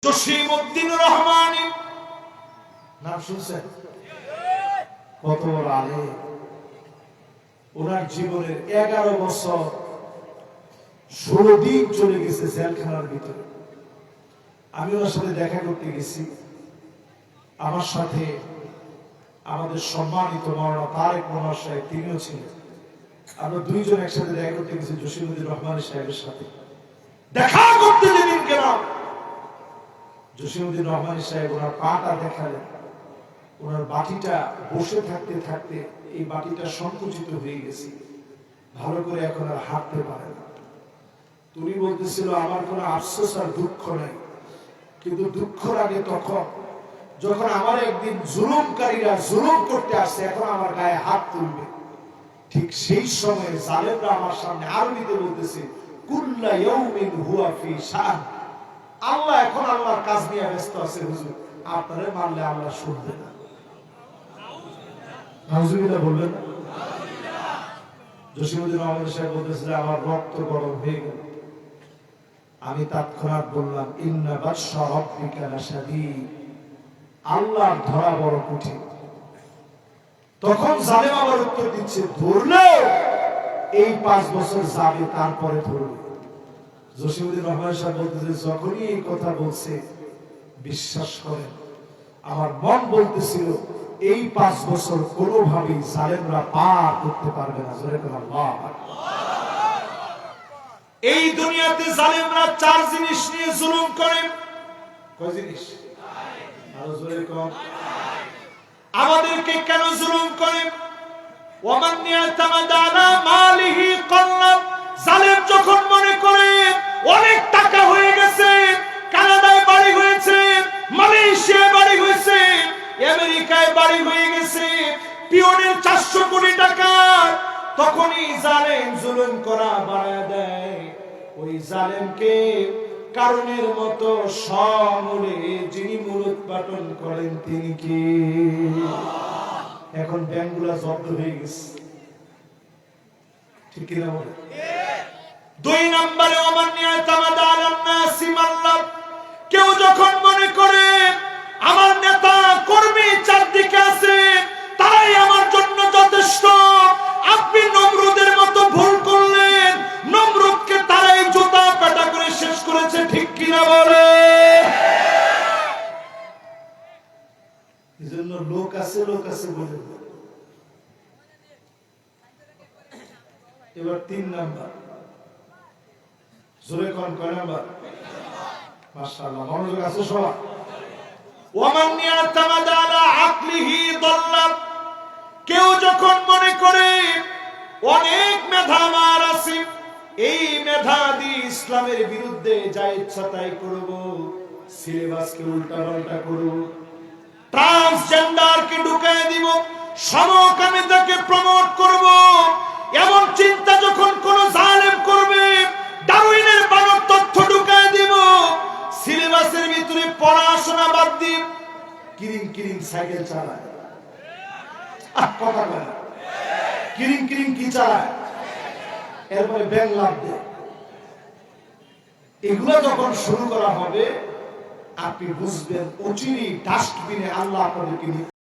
জসিমউদ্দিন রহমানী নাম শুনছেন? কত আলে ওনার জীবনের 11 বছর 16 দিন চলে গেছে জেলখানার ভিতরে। আমি ওনার সাথে দেখা করতে গেছি। আমার সাথে আমাদের সম্মানিত মাওলানা তারেক মনোয়ার সাহেব তিনিও ছিলেন। আমরা দুইজন একসাথে দেখা করতে গেছি জসিমউদ্দিন রহমান সাহেবের সাথে। দেখা করতে যেদিন গেলাম, জসিমউদ্দিন রহমান সাহেব ওনার পাটা দেখালেন। ওনার বাটিটা বসে থাকতে থাকতে এই বাটিটা সংকুচিত হয়ে গেছে, ভালো করে এখন আর হাঁটতে পারে না। তুমি বলতেছিল আমার কোনো আফসোস আর দুঃখ নাই, কিন্তু দুঃখর আগে তখন যখন আমার একদিন জুলুমকারীরা জুলুম করতে আসছে, এখন আমার গায়ে হাত তুলবে, ঠিক সেই সময়ে জালেমরা আমার সামনে আরবিতে বলতেছে কুল্লা ইয়াউমিন হুয়া ফি শান। আল্লাহ এখন আল্লাহর কাজ নিয়ে ব্যস্ত আছে, হুজুর আপনারে মারলে আল্লাহ শুনবে না। নাউজুবিল্লাহ বললেন। জসিমউদ্দিন রহমান সাহেব বলতেছিলেন আমার রক্ত গরম হয়ে গেল। আমি তৎক্ষণাৎ বললাম ইন্না বাতশা রাব্বিকা লাশাদীদ, আল্লাহর ধরা বড় কঠিন। তখন জালেম আবার উত্তর দিচ্ছে ধরলে এই 5 বছর যাবে, তারপরে ধরবে। জসিমউদ্দিন রহমান সাহেব বলতেছে যখনই এই কথা বলছে বিশ্বাস করেন আমার মন বলতেছিল এই 5 বছর কোনোভাবেই জালেমরা পার করতে পারবে না। জোরে বলেন আল্লাহু আকবার। এই দুনিয়াতে জালেমরা 4 জিনিস নিয়ে জুলুম করে। কয় জিনিস? আরো জোরে কোন। আমাদেরকে কেন জুলুম করে? ওয়ামান ইয়াতামাদা আলা মালিহি কাল্লাব। জালেম যখন মনে করে অনেক টাকা হয়ে গেছে, কানাডায় বাড়ি হয়েছে, মালয়েশিয়ায় বাড়ি হয়েছে, আমেরিকায় বাড়ি হয়ে গেছে, পিওনের 400 কোটি টাকা, তখনই জালেম জুলুম করা বাড়ায় দেয়। ওই জালেমকে কারণের মতো সমূলে যিনি মূলোৎপাটন করেন তিনি কি? এখন ব্যাংকগুলো জব্দ হয়ে গেছে, ঠিক কিনা বলে? 2 নম্বরে কেউ যখন মনে করে আমার নেতা কর্মী চারদিকে আছে, তারাই আমার জন্য যথেষ্ট। আপনি নমরুদের মতো ভুল করলেন, নমরুদকে তারাই জুতা পেটা করে শেষ করেছে, ঠিক কিনা বলে? এজন্য লোক আছে বলে। এবার 3 নাম্বার, জোরে কোন কয় নাম্বার? মাশাআল্লাহ, মনোযোগ আছে সবাই। ওয়ামান ইয়াতামাদা আলা আকলিহি দাল্লা। কেউ যখন মনে করে অনেক মেধা আমার আছে, এই মেধা দিয়ে ইসলামের বিরুদ্ধে যা ইচ্ছা তাই করব, সিলেবাসকে উল্টাপাল্টা করব, ট্রান্সজেন্ডারকে ঢুকায় দিব, সমকামিতাকে প্রমোট করব, এমন চিন্তা যখন কোন জালেম করবে, ডারউইনের বানর তথ্য ঢুকায় দিব, সিলেবাসের ভিতরে পড়াশোনা বাদ দিয়ে কিরিং সাইকেল চালায়, কথা বলে কিরিং কি চালায়, এরপরে ব্যাংক লাভ দেয়, এগুলো যখন শুরু করা হবে আপনি বুঝবেন অচিরেই ডাস্টবিনে আল্লাহ আপনাদেরকে